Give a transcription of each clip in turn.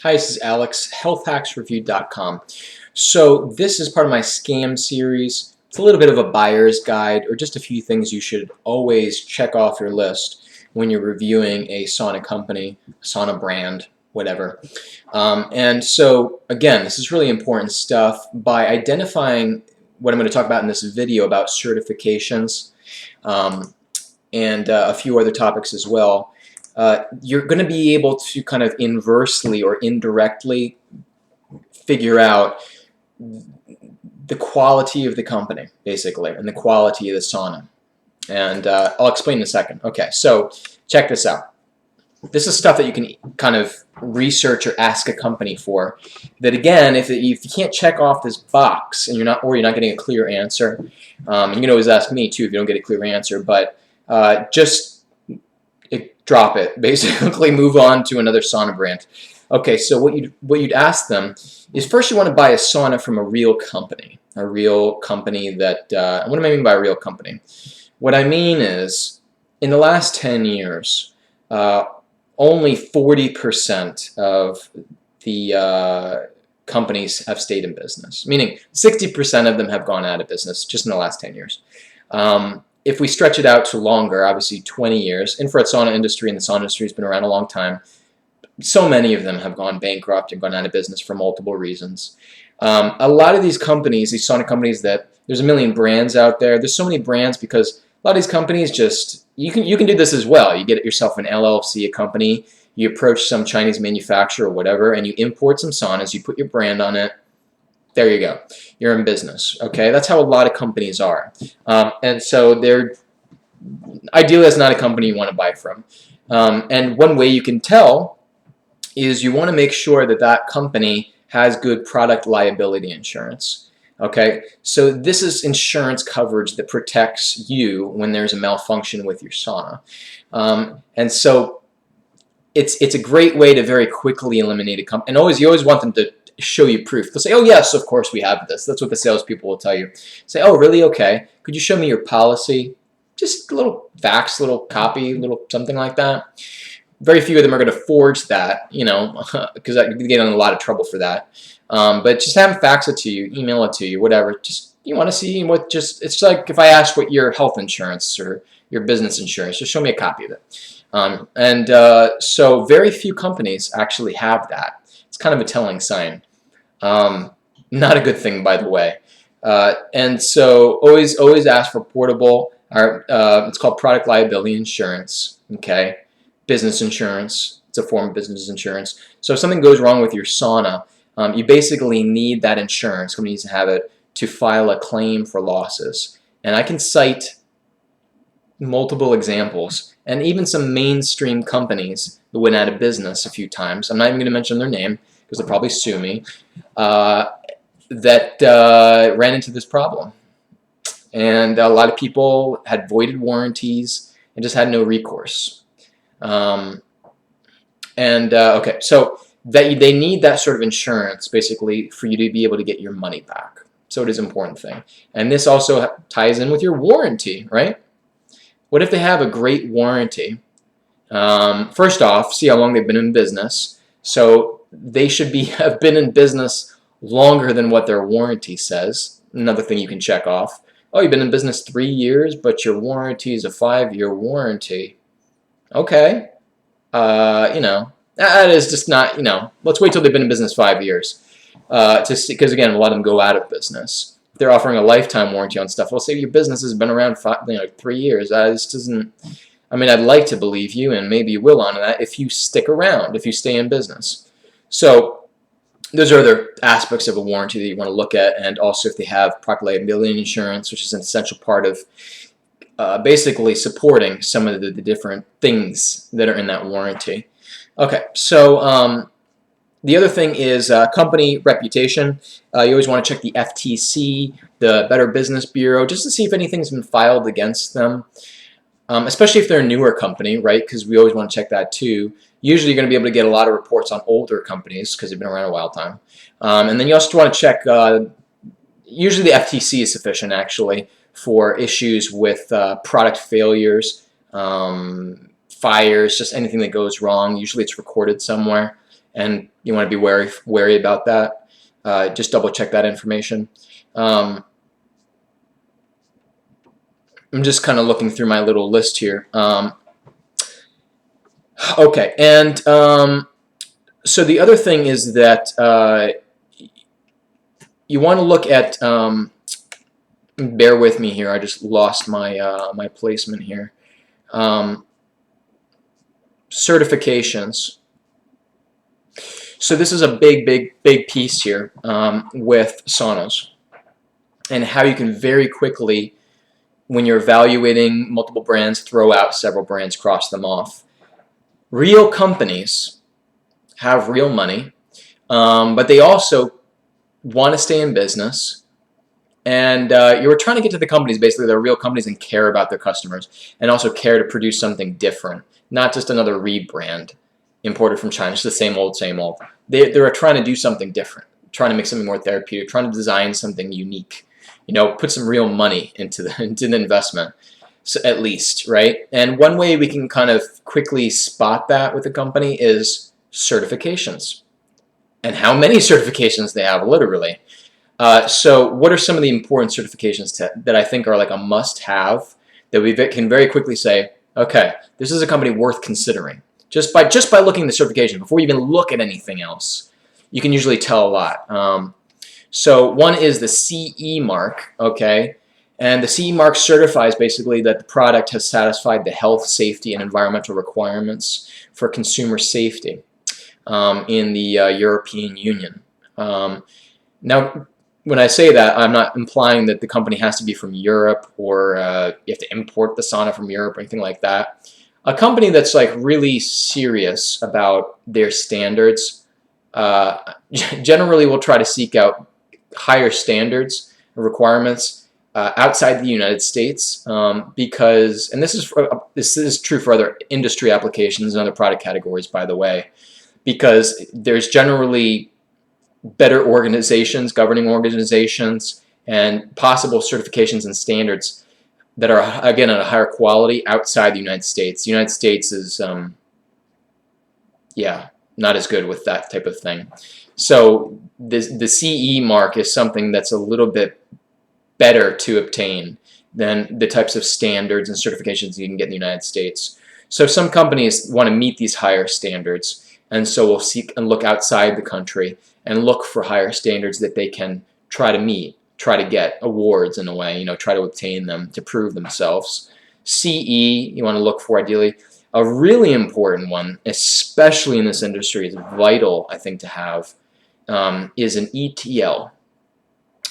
Hi, this is Alex, healthhacksreview.com. So this is part of my scam series. It's a little bit of a buyer's guide, or just a few things you should always check off your list when you're reviewing a sauna company, sauna brand, whatever. And so again, this is really important stuff. By identifying what I'm going to talk about in this video about certifications and a few other topics as well, you're going to be able to kind of inversely or indirectly figure out the quality of the company, basically, and the quality of the sauna. And I'll explain in a second. Okay, so check this out. This is stuff that you can kind of research or ask a company for. That again, if you can't check off this box and you're not getting a clear answer, you can always ask me too if you don't get a clear answer. But just drop it. Basically, move on to another sauna brand. Okay, so what you'd ask them is, first you want to buy a sauna from a real company that. What do I mean by a real company? What I mean is, in the last 10 years, only 40% of the companies have stayed in business, meaning 60% of them have gone out of business just in the last 10 years. If we stretch it out to longer, obviously 20 years, infrared sauna industry, and the sauna industry has been around a long time, so many of them have gone bankrupt and gone out of business for multiple reasons. A lot of these companies, these sauna companies, that there's a million brands out there. There's so many brands because a lot of these companies just, you can do this as well. You get yourself an LLC, a company, you approach some Chinese manufacturer or whatever, and you import some saunas, you put your brand on it. There you go. You're in business. Okay, that's how a lot of companies are, and so they're ideally that's not a company you want to buy from. And one way you can tell is you want to make sure that that company has good product liability insurance. Okay, so this is insurance coverage that protects you when there's a malfunction with your sauna, and so it's a great way to very quickly eliminate a company. And you always want them to show you proof. They'll say, oh yes, of course we have this. That's what the salespeople will tell you. Say, oh really? Okay. Could you show me your policy? Just a little fax, little copy, little something like that. Very few of them are going to forge that, because I get in a lot of trouble for that. But just have them fax it to you, email it to you, whatever. Just you want to see what it's like if I ask what your health insurance or your business insurance, just show me a copy of it. So very few companies actually have that. It's kind of a telling sign. Not a good thing, by the way. And so always ask for portable, it's called product liability insurance, okay? Business insurance, it's a form of business insurance. So if something goes wrong with your sauna, you basically need that insurance, company needs to have it, to file a claim for losses. And I can cite multiple examples, and even some mainstream companies that went out of business a few times. I'm not even going to mention their name because they'll probably sue me, that ran into this problem. And a lot of people had voided warranties and just had no recourse. Okay, so they need that sort of insurance basically for you to be able to get your money back. So it is an important thing. And this also ties in with your warranty, right? What if they have a great warranty? First off, see how long they've been in business. So they should have been in business longer than what their warranty says. Another thing you can check off. Oh, you've been in business 3 years, but your warranty is a 5-year warranty. Okay. That is just not, let's wait till they've been in business 5 years. To see, because again, a lot of them go out of business. If they're offering a lifetime warranty on stuff, well, say your business has been around 3 years. That just doesn't, I'd like to believe you, and maybe you will on that if you stick around, if you stay in business. So those are other aspects of a warranty that you want to look at, and also if they have product liability insurance, which is an essential part of basically supporting some of the different things that are in that warranty. Okay, so the other thing is company reputation. You always want to check the FTC, the Better Business Bureau, just to see if anything's been filed against them. Especially if they're a newer company, right? Because we always want to check that too. Usually you're going to be able to get a lot of reports on older companies because they've been around a while time. And then you also want to check, usually the FTC is sufficient actually for issues with product failures, fires, just anything that goes wrong. Usually it's recorded somewhere. and you want to be wary about that. Just double check that information. I'm just kind of looking through my little list here. Okay, and so the other thing is that you want to look at. Bear with me here. I just lost my my placement here. Certifications. So this is a big piece here with saunas, and how you can very quickly, when you're evaluating multiple brands, throw out several brands, cross them off. Real companies have real money, but they also want to stay in business. And you're trying to get to the companies, basically, they're real companies and care about their customers, and also care to produce something different, not just another rebrand imported from China. It's the same old, same old. They're trying to do something different, trying to make something more therapeutic, trying to design something unique. You know, put some real money into the investment, so at least, right? And one way we can kind of quickly spot that with a company is certifications, and how many certifications they have, literally. So what are some of the important certifications that I think are like a must-have, that we can very quickly say, okay, this is a company worth considering. Just by looking at the certification, before you even look at anything else, you can usually tell a lot. So one is the CE mark, okay? And the CE mark certifies basically that the product has satisfied the health, safety, and environmental requirements for consumer safety in the European Union. Now, when I say that, I'm not implying that the company has to be from Europe, or you have to import the sauna from Europe or anything like that. A company that's like really serious about their standards generally will try to seek out higher standards and requirements outside the United States, because, and this is true for other industry applications and other product categories, by the way, because there's generally better organizations, governing organizations, and possible certifications and standards that are, again, at a higher quality outside the United States. The United States is, yeah, not as good with that type of thing. So the CE mark is something that's a little bit better to obtain than the types of standards and certifications you can get in the United States. So some companies want to meet these higher standards, and so will seek and look outside the country and look for higher standards that they can try to meet, try to get awards in a way, you know, try to obtain them to prove themselves. CE, you want to look for ideally. A really important one, especially in this industry, is vital, I think, to have, is an ETL.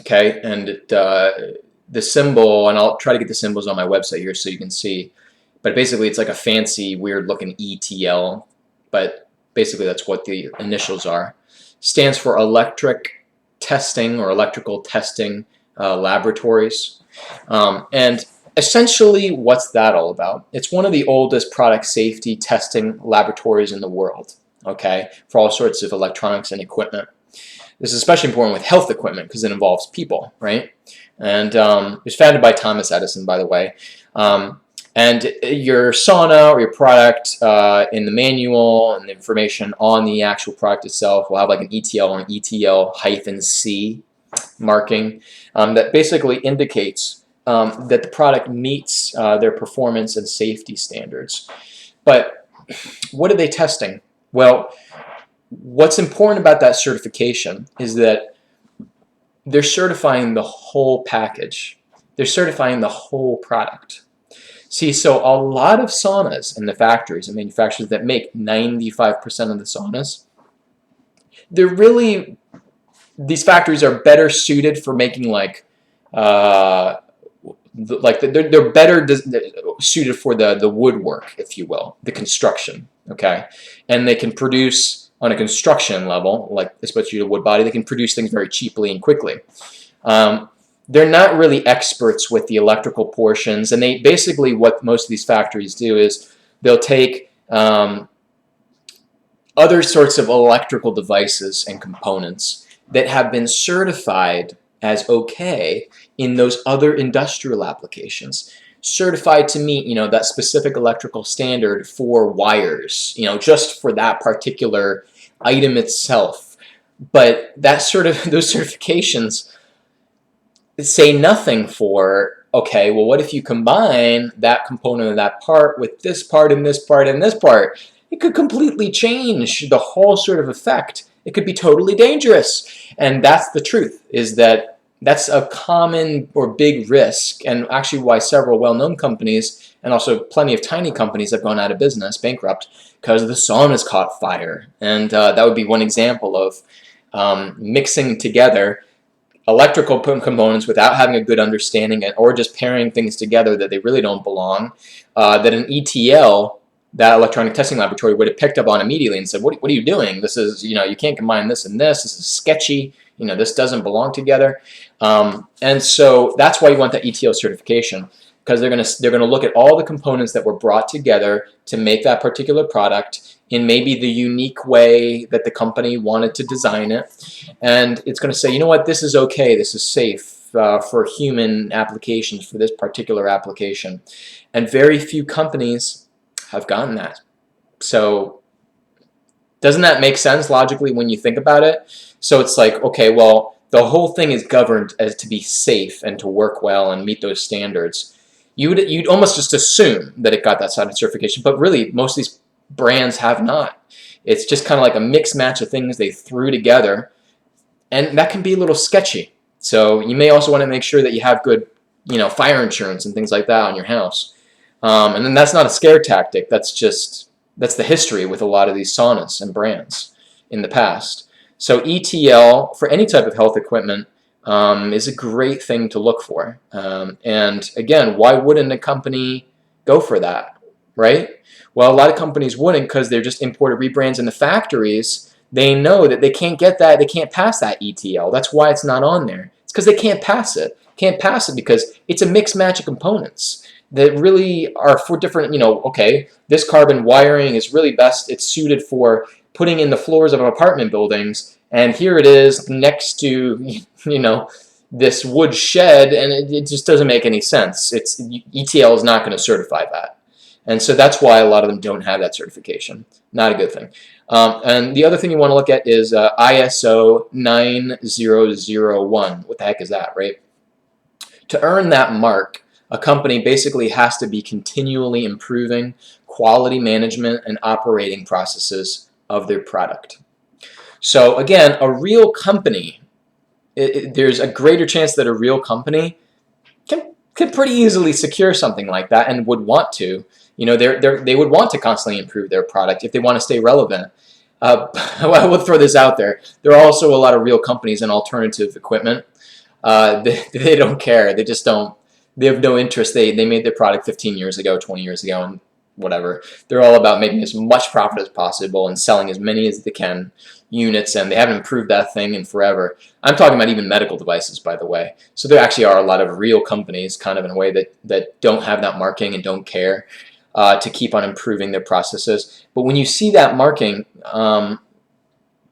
Okay, and the symbol, and I'll try to get the symbols on my website here so you can see, but basically it's like a fancy, weird-looking ETL, but basically that's what the initials are. Stands for Electric Testing or Electrical Testing Laboratories. And essentially, what's that all about? It's one of the oldest product safety testing laboratories in the world, okay, for all sorts of electronics and equipment. This is especially important with health equipment because it involves people, right? And it was founded by Thomas Edison, by the way. And your sauna or your product in the manual and the information on the actual product itself will have like an ETL or an ETL-C marking that basically indicates that the product meets their performance and safety standards. But what are they testing? Well, what's important about that certification is that they're certifying the whole package. They're certifying the whole product. See, so a lot of saunas in the factories and manufacturers that make 95% of the saunas, these factories are better suited for making like they're better suited for the woodwork, if you will, the construction, okay? And they can produce on a construction level, like especially the wood body, they can produce things very cheaply and quickly. They're not really experts with the electrical portions, and they basically, what most of these factories do is they'll take other sorts of electrical devices and components that have been certified as okay in those other industrial applications, certified to meet, you know, that specific electrical standard for wires, you know, just for that particular item itself. But that sort of those certifications say nothing for, okay, well, what if you combine that component of that part with this part and this part and this part? It could completely change the whole sort of effect. It could be totally dangerous. And that's the truth, is that that's a common or big risk, and actually why several well-known companies and also plenty of tiny companies have gone out of business, bankrupt, because the saunas caught fire. And that would be one example of mixing together electrical components without having a good understanding, or just pairing things together that they really don't belong, that an ETL, that electronic testing laboratory, would have picked up on immediately and said, what are you doing? This is, you can't combine this and this. This is sketchy. This doesn't belong together. And so that's why you want that ETL certification, because they're going to look at all the components that were brought together to make that particular product in maybe the unique way that the company wanted to design it. And it's going to say, you know what, this is okay, this is safe for human applications, for this particular application. And very few companies have gotten that. So doesn't that make sense logically when you think about it? So it's like, okay, well, the whole thing is governed as to be safe and to work well and meet those standards. You'd almost just assume that it got that side of certification, but really most of these brands have not. It's just kind of like a mixed match of things they threw together, and that can be a little sketchy. So you may also want to make sure that you have good, fire insurance and things like that on your house. And then that's not a scare tactic. That's the history with a lot of these saunas and brands in the past. So ETL for any type of health equipment is a great thing to look for. And again, why wouldn't a company go for that, right? Well, a lot of companies wouldn't, because they're just imported rebrands in the factories. They know that they can't get that, they can't pass that ETL. That's why it's not on there. It's because they can't pass it. Can't pass it because it's a mixed match of components that really are for different, okay, this carbon wiring is really best, it's suited for putting in the floors of apartment buildings, and here it is next to, this wood shed, and it just doesn't make any sense. ETL is not going to certify that. And so that's why a lot of them don't have that certification. Not a good thing. And the other thing you want to look at is ISO 9001. What the heck is that, right? To earn that mark, a company basically has to be continually improving quality management and operating processes of their product. So again, a real company, there's a greater chance that a real company can pretty easily secure something like that, and would want to. They would want to constantly improve their product if they want to stay relevant. I will throw this out there. There are also a lot of real companies in alternative equipment. They don't care. They just don't. They have no interest. They made their product 15 years ago, 20 years ago, and whatever. They're all about making as much profit as possible and selling as many as they can units, and they haven't improved that thing in forever. I'm talking about even medical devices, by the way. So there actually are a lot of real companies, kind of in a way, that don't have that marking and don't care to keep on improving their processes. But when you see that marking,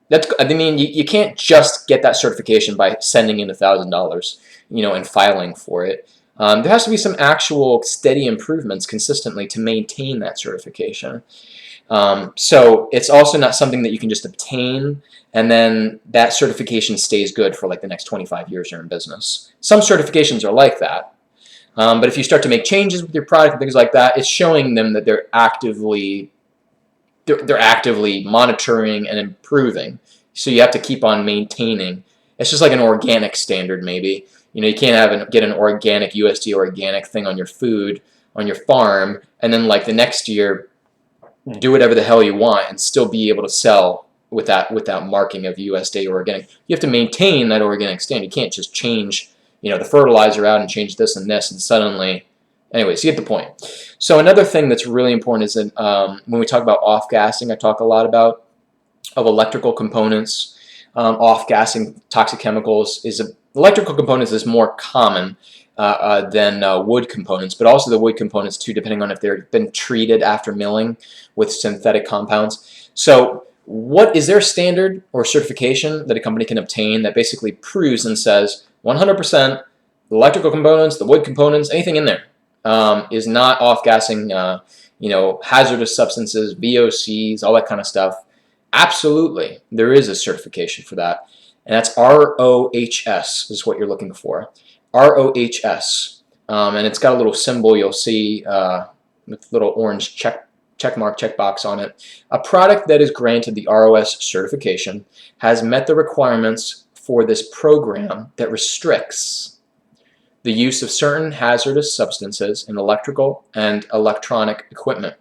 you can't just get that certification by sending in $1,000, and filing for it. There has to be some actual steady improvements consistently to maintain that certification. So it's also not something that you can just obtain and then that certification stays good for like the next 25 years you're in business. Some certifications are like that. But if you start to make changes with your product and things like that, it's showing them that they're actively monitoring and improving. So you have to keep on maintaining. It's just like an organic standard, maybe. You can't get an organic USD organic thing on your food on your farm, and then like the next year do whatever the hell you want and still be able to sell with that marking of USD organic. You have to maintain that organic standard. You can't just change the fertilizer out and change this and this and suddenly. Anyways, you get the point. So another thing that's really important is that when we talk about off-gassing, I talk a lot about electrical components. Off-gassing toxic chemicals electrical components is more common than wood components, but also the wood components too, depending on if they've been treated after milling with synthetic compounds. So is there a standard or certification that a company can obtain that basically proves and says 100% the electrical components, the wood components, anything in there is not off-gassing, hazardous substances, VOCs, all that kind of stuff. Absolutely, there is a certification for that, and that's ROHS is what you're looking for. ROHS, and it's got a little symbol you'll see with a little orange checkbox on it. A product that is granted the ROS certification has met the requirements for this program that restricts the use of certain hazardous substances in electrical and electronic equipment.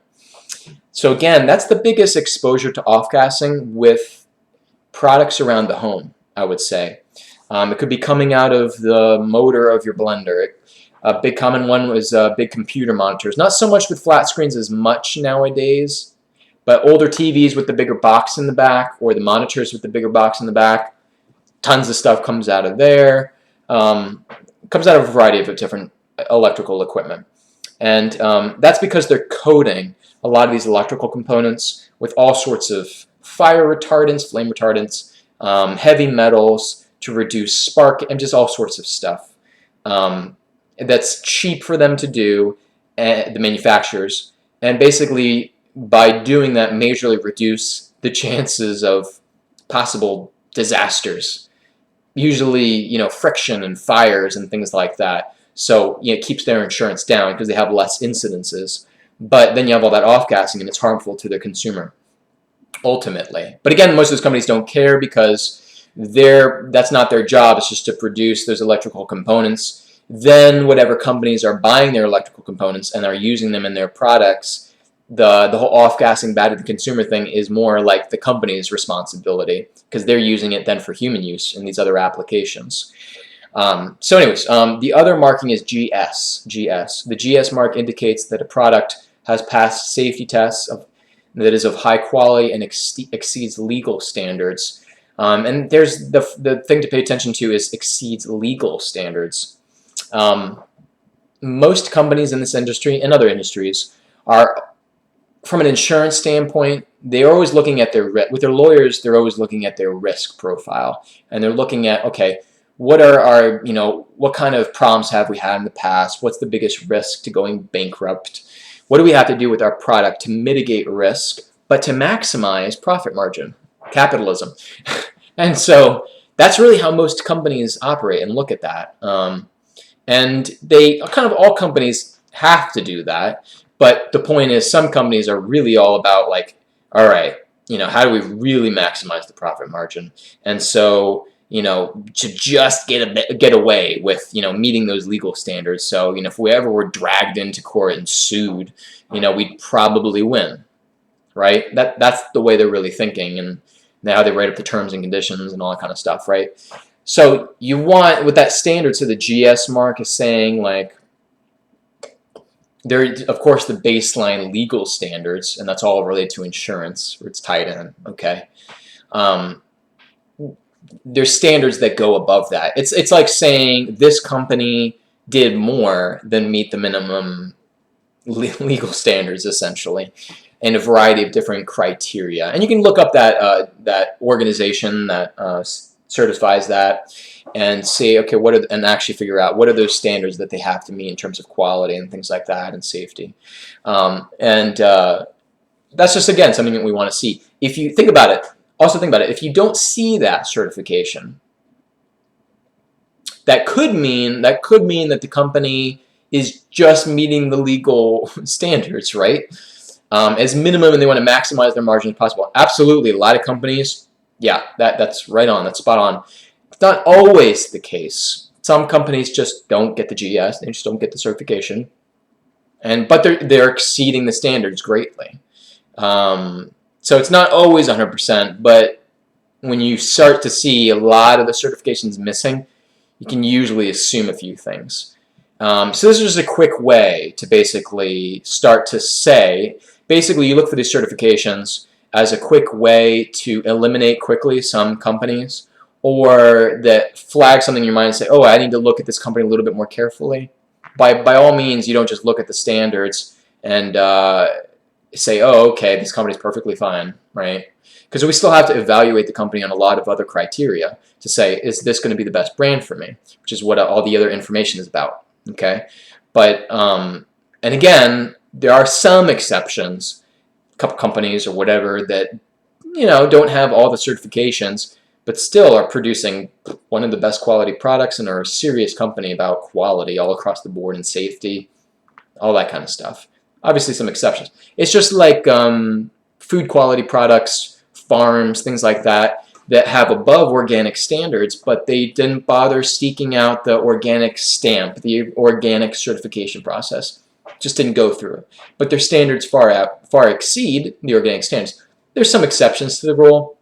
So again, that's the biggest exposure to off-gassing with products around the home, I would say. It could be coming out of the motor of your blender. A big common one was big computer monitors. Not so much with flat screens as much nowadays, but older TVs with the bigger box in the back, or the monitors with the bigger box in the back, tons of stuff comes out of there. Comes out of a variety of different electrical equipment. And that's because they're coating a lot of these electrical components with all sorts of fire retardants, flame retardants, heavy metals to reduce spark, and just all sorts of stuff. That's cheap for them to do, the manufacturers, and basically by doing that majorly reduce the chances of possible disasters. Usually, friction and fires and things like that. So it keeps their insurance down because they have less incidences. But then you have all that off-gassing, and it's harmful to the consumer, ultimately. But again, most of those companies don't care because that's not their job. It's just to produce those electrical components. Then whatever companies are buying their electrical components and are using them in their products, the whole off-gassing bad to the consumer thing is more like the company's responsibility because they're using it then for human use in these other applications. So anyways, the other marking is GS. The GS mark indicates that a product has passed safety tests that is of high quality and exceeds legal standards. And there's the thing to pay attention to is exceeds legal standards. Most companies in this industry and other industries are, from an insurance standpoint, they're always looking at with their lawyers, they're always looking at their risk profile. And they're looking at, okay, what are our, what kind of problems have we had in the past? What's the biggest risk to going bankrupt? What do we have to do with our product to mitigate risk, but to maximize profit margin? Capitalism. And so that's really how most companies operate and look at that. And all companies have to do that. But the point is, some companies are really all about like, all right, how do we really maximize the profit margin? And so, to just get away with, meeting those legal standards. So, if we ever were dragged into court and sued, we'd probably win, right? That's the way they're really thinking, and how they write up the terms and conditions and all that kind of stuff, right? So you want, with that standard, so the GS mark is saying like, there, of course, the baseline legal standards, and that's all related to insurance, where it's tied in, okay? There's standards that go above that. It's like saying this company did more than meet the minimum legal standards, essentially, in a variety of different criteria. And you can look up that organization that certifies that and say, okay, and actually figure out what are those standards that they have to meet in terms of quality and things like that and safety. That's just, again, something that we want to see. If you think about it, if you don't see that certification, that could mean that the company is just meeting the legal standards, right? As minimum, and they want to maximize their margin as possible. Absolutely, a lot of companies, yeah, that's right on, that's spot on. It's not always the case. Some companies just don't get the GS, they just don't get the certification, but they're exceeding the standards greatly. So it's not always 100%, but when you start to see a lot of the certifications missing, you can usually assume a few things. So this is just a quick way to basically start to say, basically you look for these certifications as a quick way to eliminate quickly some companies, or that flag something in your mind and say, oh, I need to look at this company a little bit more carefully. By all means, you don't just look at the standards and say, oh, okay, this company's perfectly fine, right? Because we still have to evaluate the company on a lot of other criteria to say, is this going to be the best brand for me? Which is what all the other information is about, okay? But, and again, there are some exceptions, a couple companies or whatever, that don't have all the certifications, but still are producing one of the best quality products and are a serious company about quality all across the board and safety, all that kind of stuff. Obviously some exceptions. It's just like food quality products, farms, things like that have above organic standards, but they didn't bother seeking out the organic stamp, the organic certification process. Just didn't go through it. But their standards far exceed the organic standards. There's some exceptions to the rule,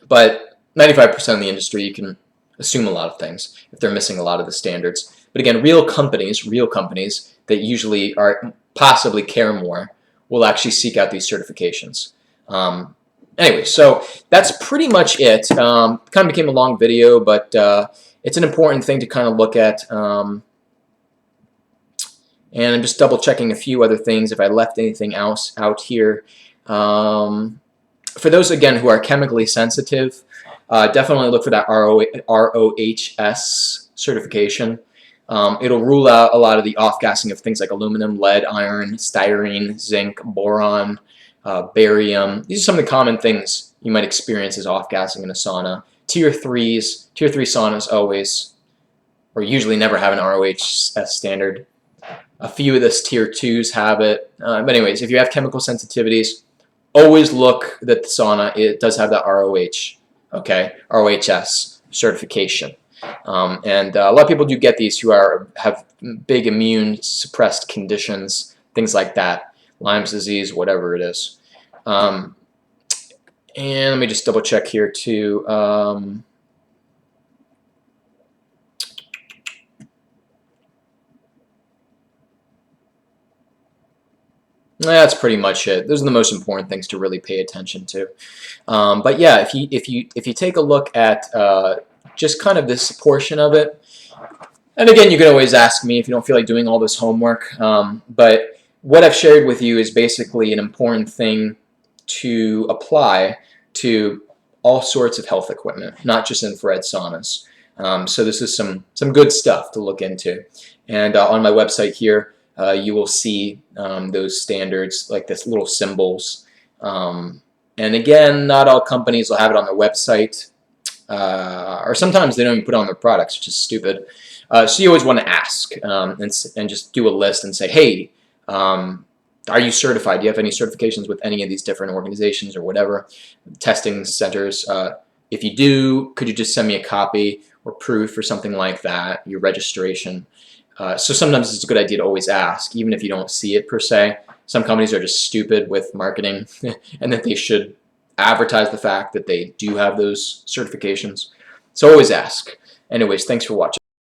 but 95% of the industry, you can assume a lot of things if they're missing a lot of the standards. But again, real companies that usually possibly care more will actually seek out these certifications. Anyway, so that's pretty much it. Kind of became a long video, but it's an important thing to kind of look at. And I'm just double checking a few other things if I left anything else out here. For those, again, who are chemically sensitive, definitely look for that ROHS certification. It'll rule out a lot of the off-gassing of things like aluminum, lead, iron, styrene, zinc, boron, barium. These are some of the common things you might experience as off-gassing in a sauna. Tier 3 saunas always, or usually never have an ROHS standard. A few of the Tier 2s have it. But anyways, if you have chemical sensitivities, always look that the sauna, it does have that ROHS certification. And a lot of people do get these who have big immune suppressed conditions, things like that, Lyme's disease, whatever it is. And let me just double check here too. That's pretty much it. Those are the most important things to really pay attention to. But yeah, if you take a look at just kind of this portion of it, and again, you can always ask me if you don't feel like doing all this homework. But what I've shared with you is basically an important thing to apply to all sorts of health equipment, not just infrared saunas. So this is some good stuff to look into. And on my website here, you will see those standards, like this little symbols. And again, not all companies will have it on their website, or sometimes they don't even put it on their products, which is stupid. So you always want to ask and just do a list and say, hey, are you certified? Do you have any certifications with any of these different organizations or whatever, testing centers? If you do, could you just send me a copy or proof or something like that, your registration? So sometimes it's a good idea to always ask, even if you don't see it per se. Some companies are just stupid with marketing and that they should advertise the fact that they do have those certifications. So always ask. Anyways, thanks for watching.